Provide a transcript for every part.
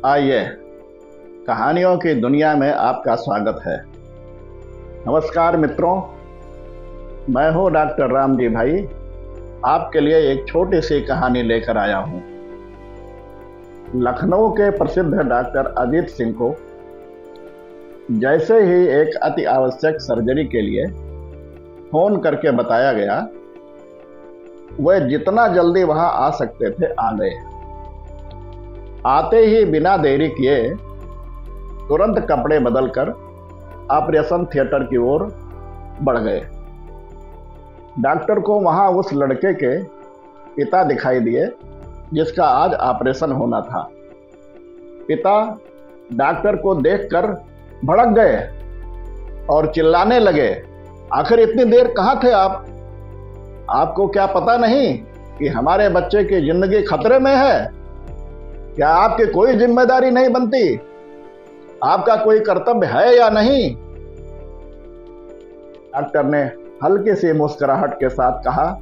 आइए, कहानियों की दुनिया में आपका स्वागत है। नमस्कार मित्रों, मैं हूं डॉक्टर राम जी भाई। आपके लिए एक छोटी सी कहानी लेकर आया हूं। लखनऊ के प्रसिद्ध डॉक्टर अजीत सिंह को जैसे ही एक अति आवश्यक सर्जरी के लिए फोन करके बताया गया, वह जितना जल्दी वहां आ सकते थे आ गए। आते ही बिना देरी किए तुरंत कपड़े बदलकर ऑपरेशन थिएटर की ओर बढ़ गए। डॉक्टर को वहां उस लड़के के पिता दिखाई दिए जिसका आज ऑपरेशन होना था। पिता डॉक्टर को देखकर भड़क गए और चिल्लाने लगे, आखिर इतनी देर कहां थे आप? आपको क्या पता नहीं कि हमारे बच्चे की जिंदगी खतरे में है? क्या आपकी कोई जिम्मेदारी नहीं बनती? आपका कोई कर्तव्य है या नहीं? डॉक्टर ने हल्की सी मुस्कुराहट के साथ कहा,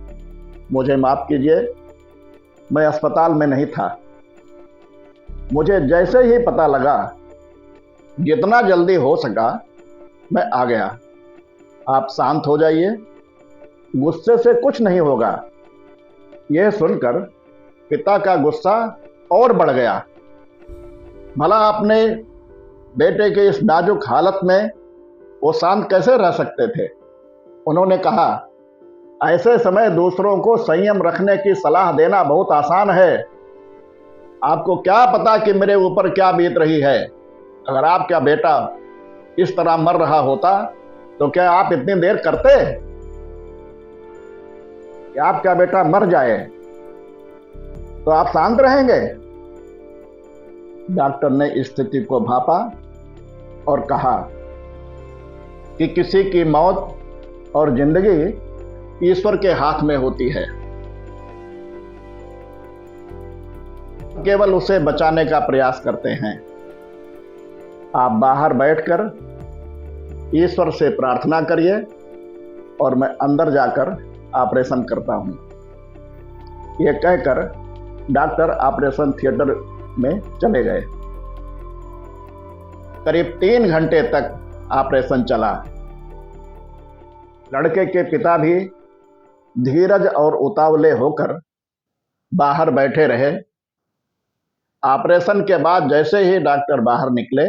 मुझे माफ कीजिए, मैं अस्पताल में नहीं था। मुझे जैसे ही पता लगा, जितना जल्दी हो सका मैं आ गया। आप शांत हो जाइए, गुस्से से कुछ नहीं होगा। यह सुनकर पिता का गुस्सा और बढ़ गया। भला अपने बेटे के इस नाजुक हालत में वो शांत कैसे रह सकते थे? उन्होंने कहा, ऐसे समय दूसरों को संयम रखने की सलाह देना बहुत आसान है। आपको क्या पता कि मेरे ऊपर क्या बीत रही है? अगर आपका बेटा इस तरह मर रहा होता तो क्या आप इतनी देर करते कि आपका बेटा मर जाए तो आप शांत रहेंगे? डॉक्टर ने स्थिति को भापा और कहा कि किसी की मौत और जिंदगी ईश्वर के हाथ में होती है। केवल उसे बचाने का प्रयास करते हैं। आप बाहर बैठकर ईश्वर से प्रार्थना करिए और मैं अंदर जाकर ऑपरेशन करता हूं। यह कहकर डॉक्टर ऑपरेशन थिएटर में चले गए। करीब 3 घंटे तक ऑपरेशन चला। लड़के के पिता भी धीरज और उतावले होकर बाहर बैठे रहे। ऑपरेशन के बाद जैसे ही डॉक्टर बाहर निकले,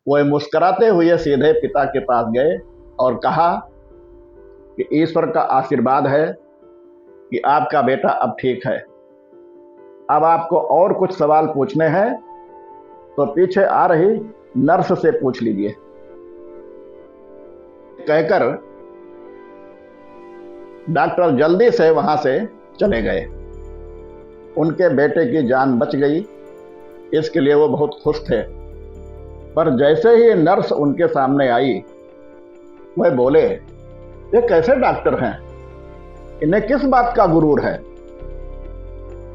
वह मुस्कुराते हुए सीधे पिता के पास गए और कहा कि ईश्वर का आशीर्वाद है कि आपका बेटा अब ठीक है। अब आपको और कुछ सवाल पूछने हैं तो पीछे आ रही नर्स से पूछ लीजिए। कहकर डॉक्टर जल्दी से वहां से चले गए। उनके बेटे की जान बच गई, इसके लिए वो बहुत खुश थे। पर जैसे ही नर्स उनके सामने आई, वह बोले, ये कैसे डॉक्टर हैं? इन्हें किस बात का गुरूर है?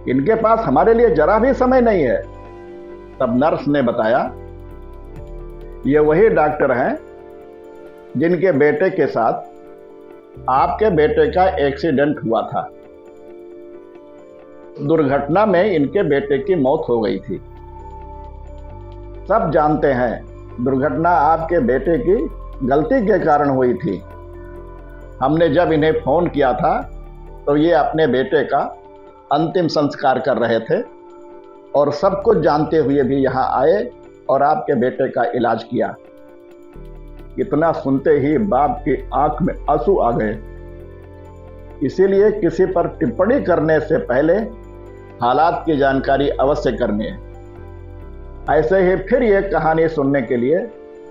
इनके पास हमारे लिए जरा भी समय नहीं है। तब नर्स ने बताया, ये वही डॉक्टर हैं जिनके बेटे के साथ आपके बेटे का एक्सीडेंट हुआ था। दुर्घटना में इनके बेटे की मौत हो गई थी। सब जानते हैं दुर्घटना आपके बेटे की गलती के कारण हुई थी। हमने जब इन्हें फोन किया था तो ये अपने बेटे का अंतिम संस्कार कर रहे थे और सब कुछ जानते हुए भी यहाँ आए और आपके बेटे का इलाज किया। इतना सुनते ही बाप की आंख में आंसू आ गए। इसीलिए किसी पर टिप्पणी करने से पहले हालात की जानकारी अवश्य करनी है। ऐसे ही फिर ये कहानी सुनने के लिए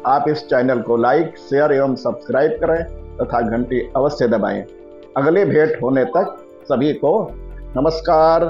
आप इस चैनल को लाइक, शेयर एवं सब्सक्राइब करें तथा घंटी अवश्य दबाएं। अगली भेंट होने तक सभी को नमस्कार।